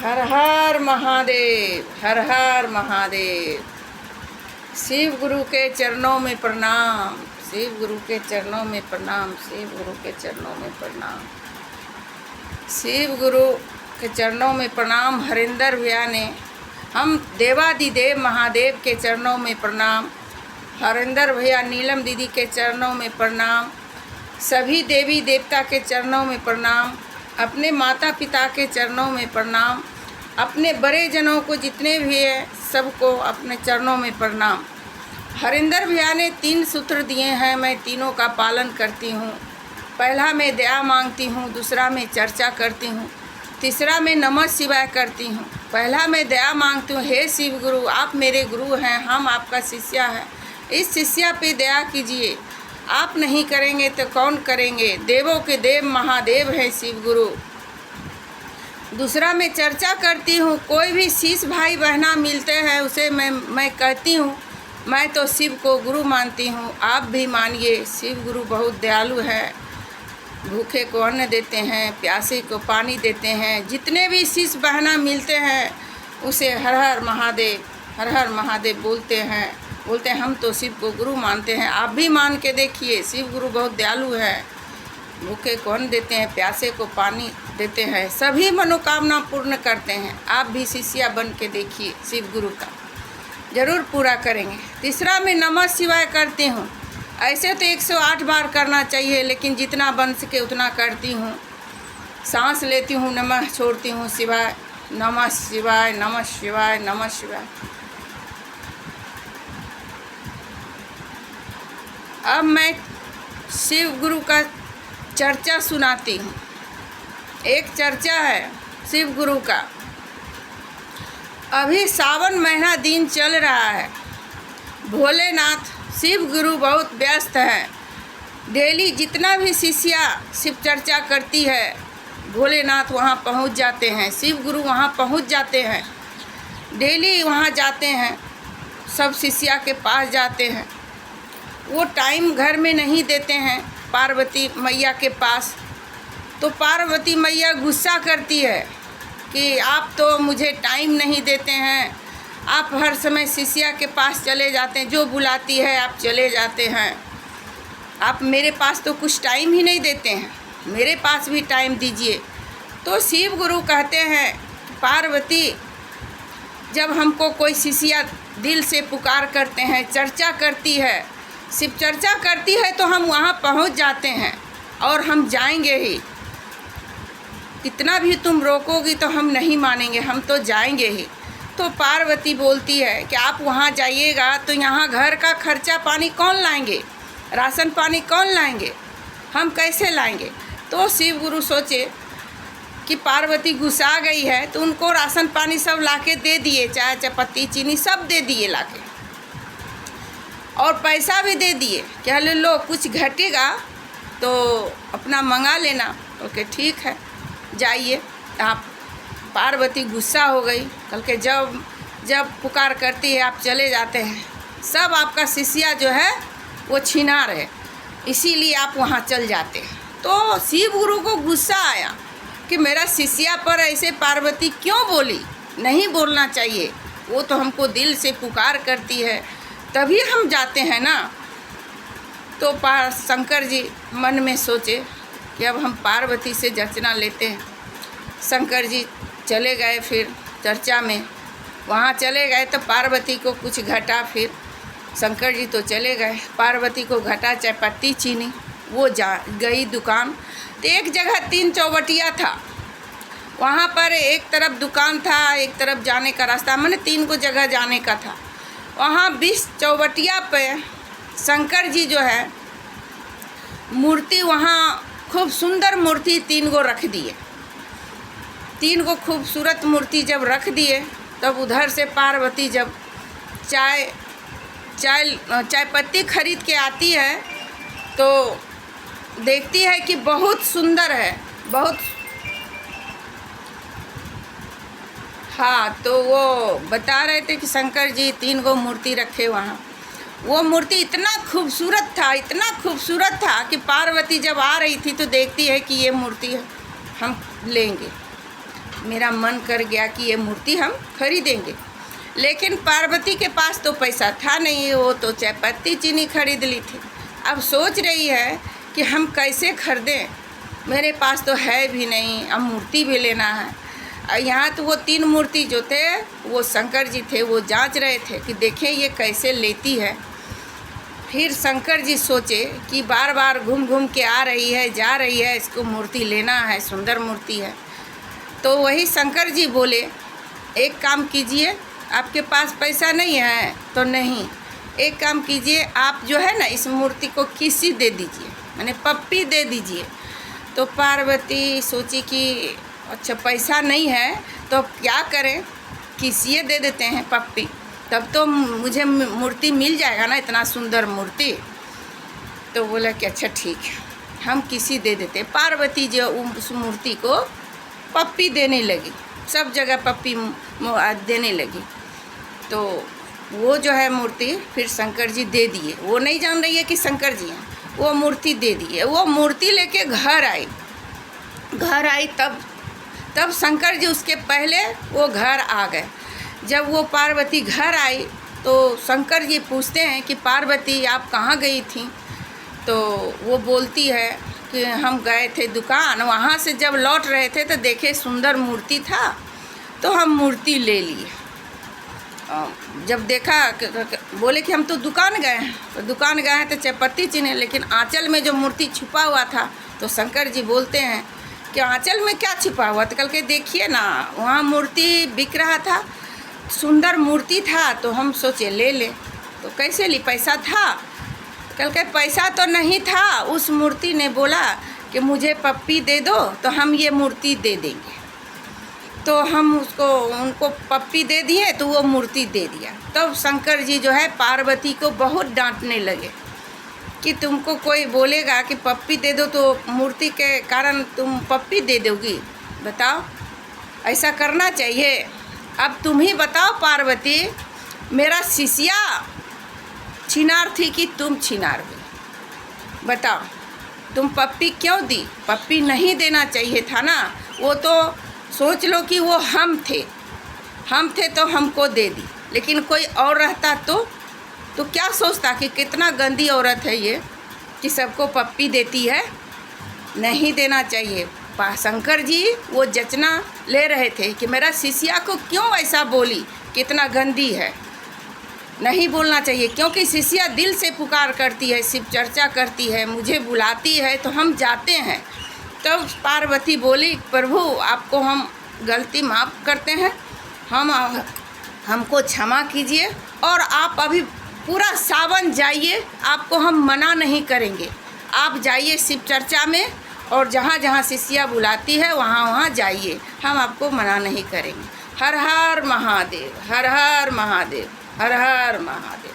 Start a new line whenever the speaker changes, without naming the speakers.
हर हर महादेव, हर हर महादेव। शिव गुरु के चरणों में प्रणाम, शिव गुरु के चरणों में प्रणाम, शिव गुरु के चरणों में प्रणाम, शिव गुरु के चरणों में प्रणाम। हरिंदर भैया ने हम देवादिदेव महादेव के चरणों में प्रणाम। हरिंदर भैया, नीलम दीदी के चरणों में प्रणाम। सभी देवी देवता के चरणों में प्रणाम। अपने माता पिता के चरणों में प्रणाम। अपने बड़े जनों को जितने भी हैं सबको अपने चरणों में प्रणाम। हरिंदर भैया ने 3 सूत्र दिए हैं, मैं तीनों का पालन करती हूँ। पहला मैं दया मांगती हूँ, दूसरा मैं चर्चा करती हूँ, तीसरा मैं नमः शिवाय करती हूँ। पहला मैं दया मांगती हूँ, हे शिव गुरु, आप मेरे गुरु हैं, हम आपका शिष्या है, इस शिष्या पे दया कीजिए। आप नहीं करेंगे तो कौन करेंगे, देवों के देव महादेव हैं शिव गुरु। दूसरा मैं चर्चा करती हूँ, कोई भी शिष्य भाई बहना मिलते हैं उसे मैं कहती हूँ, मैं तो शिव को गुरु मानती हूँ, आप भी मानिए। शिव गुरु बहुत दयालु है, भूखे को अन्न देते हैं, प्यासे को पानी देते हैं। जितने भी शिष्य बहना मिलते हैं उसे हर हर महादेव, हर हर महादेव बोलते हैं हम तो शिव को गुरु मानते हैं। आप भी मान के देखिए, शिव गुरु बहुत दयालु है, भूखे को अन्न देते हैं, प्यासे को पानी देते हैं, सभी मनोकामना पूर्ण करते हैं। आप भी शिष्या बन के देखिए, शिव गुरु का जरूर पूरा करेंगे। तीसरा मैं नमः शिवाय करती हूँ। ऐसे तो 108 बार करना चाहिए, लेकिन जितना बन सके उतना करती हूँ। सांस लेती हूँ, नमः छोड़ती हूँ शिवाय, नमः शिवाय, नमः शिवाय, नमः शिवाय। अब मैं शिव गुरु का चर्चा सुनाती हूँ। एक चर्चा है शिव गुरु का। अभी सावन महीना दिन चल रहा है। भोलेनाथ शिव गुरु बहुत व्यस्त हैं। डेली जितना भी शिष्या शिव चर्चा करती है, भोलेनाथ वहाँ पहुँच जाते हैं, शिव गुरु वहाँ पहुँच जाते हैं। डेली वहाँ जाते हैं, सब शिष्या के पास जाते हैं। वो टाइम घर में नहीं देते हैं पार्वती मैया के पास, तो पार्वती मैया गुस्सा करती है कि आप तो मुझे टाइम नहीं देते हैं, आप हर समय शिष्या के पास चले जाते हैं, जो बुलाती है आप चले जाते हैं, आप मेरे पास तो कुछ टाइम ही नहीं देते हैं, मेरे पास भी टाइम दीजिए। तो शिव गुरु कहते हैं, पार्वती, जब हमको कोई शिष्या दिल से पुकार करते हैं, चर्चा करती है, शिव चर्चा करती है, तो हम वहाँ पहुँच जाते हैं और हम जाएंगे ही। कितना भी तुम रोकोगी तो हम नहीं मानेंगे, हम तो जाएंगे ही। तो पार्वती बोलती है कि आप वहाँ जाइएगा तो यहाँ घर का खर्चा पानी कौन लाएंगे, राशन पानी कौन लाएंगे, हम कैसे लाएंगे। तो शिव गुरु सोचे कि पार्वती गुस्सा गई है, तो उनको राशन पानी सब लाके दे दिए, चाय चपाती चीनी सब दे दिए लाके, और पैसा भी दे दिए कि ले लो, कुछ घटेगा तो अपना मंगा लेना। ओके ठीक है, जाइए आप। पार्वती गुस्सा हो गई, कल के जब पुकार करती है आप चले जाते हैं, सब आपका शिष्या जो है वो छिनार है, इसीलिए आप वहाँ चल जाते हैं। तो शिव गुरु को गुस्सा आया कि मेरा शिष्या पर ऐसे पार्वती क्यों बोली, नहीं बोलना चाहिए, वो तो हमको दिल से पुकार करती है तभी हम जाते हैं ना। तो शंकर जी मन में सोचे कि अब हम पार्वती से जचना लेते हैं। शंकर जी चले गए फिर चर्चा में, वहाँ चले गए तो पार्वती को कुछ घटा, फिर शंकर जी तो चले गए, पार्वती को घटा चायपत्ती चीनी, वो जा गई दुकान। तो एक जगह 3 चौबटिया था, वहाँ पर एक तरफ दुकान था, एक तरफ जाने का रास्ता, मैंने 3 को जगह जाने का था। वहाँ 20 चौबटिया पे शंकर जी जो है मूर्ति, वहाँ खूब सुंदर मूर्ति 3 को रख दिए। 3 को खूबसूरत मूर्ति जब रख दिए, तब उधर से पार्वती जब चाय पत्ती खरीद के आती है तो देखती है कि बहुत सुंदर है, बहुत। हाँ, तो वो बता रहे थे कि शंकर जी 3 को मूर्ति रखे वहाँ। वो मूर्ति इतना खूबसूरत था, इतना खूबसूरत था कि पार्वती जब आ रही थी तो देखती है कि ये मूर्ति हम लेंगे। मेरा मन कर गया कि ये मूर्ति हम खरीदेंगे। लेकिन पार्वती के पास तो पैसा था नहीं, वो तो चाय पत्ती चीनी खरीद ली थी। अब सोच रही है कि हम कैसे खरीदें, मेरे पास तो है भी नहीं, अब मूर्ति भी लेना है। यहाँ तो वो 3 मूर्ति जो थे वो शंकर जी थे, वो जांच रहे थे कि देखें ये कैसे लेती है। फिर शंकर जी सोचे कि बार बार घूम घूम के आ रही है, जा रही है, इसको मूर्ति लेना है, सुंदर मूर्ति है। तो वही शंकर जी बोले, एक काम कीजिए, आपके पास पैसा नहीं है तो नहीं, एक काम कीजिए, आप जो है ना इस मूर्ति को किसी दे दीजिए, माने पप्पी दे दीजिए। तो पार्वती सोची कि अच्छा पैसा नहीं है तो क्या करें, किसी दे देते हैं पप्पी, तब तो मुझे मूर्ति मिल जाएगा ना, इतना सुंदर मूर्ति। तो बोला कि अच्छा ठीक है, हम किसी दे देते। पार्वती जो उस मूर्ति को पप्पी देने लगी, सब जगह पप्पी देने लगी। तो वो जो है मूर्ति फिर शंकर जी दे दिए। वो नहीं जान रही है कि शंकर जी हैं, वो मूर्ति दे दिए। वो मूर्ति लेके घर आई तब शंकर जी उसके पहले वो घर आ गए। जब वो पार्वती घर आई तो शंकर जी पूछते हैं कि पार्वती आप कहाँ गई थी। तो वो बोलती है कि हम गए थे दुकान, वहाँ से जब लौट रहे थे तो देखे सुंदर मूर्ति था तो हम मूर्ति ले लिए। जब देखा बोले कि हम तो दुकान गए हैं, तो दुकान गए हैं तो चायपत्ती चीनी, लेकिन आंचल में जो मूर्ति छुपा हुआ था। तो शंकर जी बोलते हैं कि आंचल में क्या छुपा हुआ, तो कल के देखिए ना वहाँ मूर्ति बिक रहा था, सुंदर मूर्ति था, तो हम सोचे ले ले। तो कैसे ली, पैसा था? कल के पैसा तो नहीं था। उस मूर्ति ने बोला कि मुझे पप्पी दे दो तो हम ये मूर्ति दे देंगे। तो हम उनको पप्पी दे दिए तो वो मूर्ति दे दिया। तब शंकर जी जो है पार्वती को बहुत डांटने लगे कि तुमको कोई बोलेगा कि पप्पी दे दो तो मूर्ति के कारण तुम पप्पी दे दोगी, बताओ, ऐसा करना चाहिए। अब तुम ही बताओ पार्वती, मेरा शिष्या छिनार थी कि तुम छिनार हुई, बताओ, तुम पप्पी क्यों दी? पप्पी नहीं देना चाहिए था ना। वो तो सोच लो कि वो हम थे तो हमको दे दी, लेकिन कोई और रहता तो क्या सोचता कि कितना गंदी औरत है ये कि सबको पप्पी देती है, नहीं देना चाहिए। शंकर जी वो जचना ले रहे थे कि मेरा शिष्या को क्यों ऐसा बोली, कितना गंदी है, नहीं बोलना चाहिए। क्योंकि शिष्या दिल से पुकार करती है, शिव चर्चा करती है, मुझे बुलाती है तो हम जाते हैं। तब पार्वती बोली, प्रभु आपको हम गलती माफ़ करते हैं, हमको क्षमा कीजिए और आप अभी पूरा सावन जाइए, आपको हम मना नहीं करेंगे। आप जाइए शिव चर्चा में और जहाँ जहाँ शिष्या बुलाती है वहाँ वहाँ जाइए, हम आपको मना नहीं करेंगे। हर हर महादेव, हर हर महादेव, हर हर महादेव।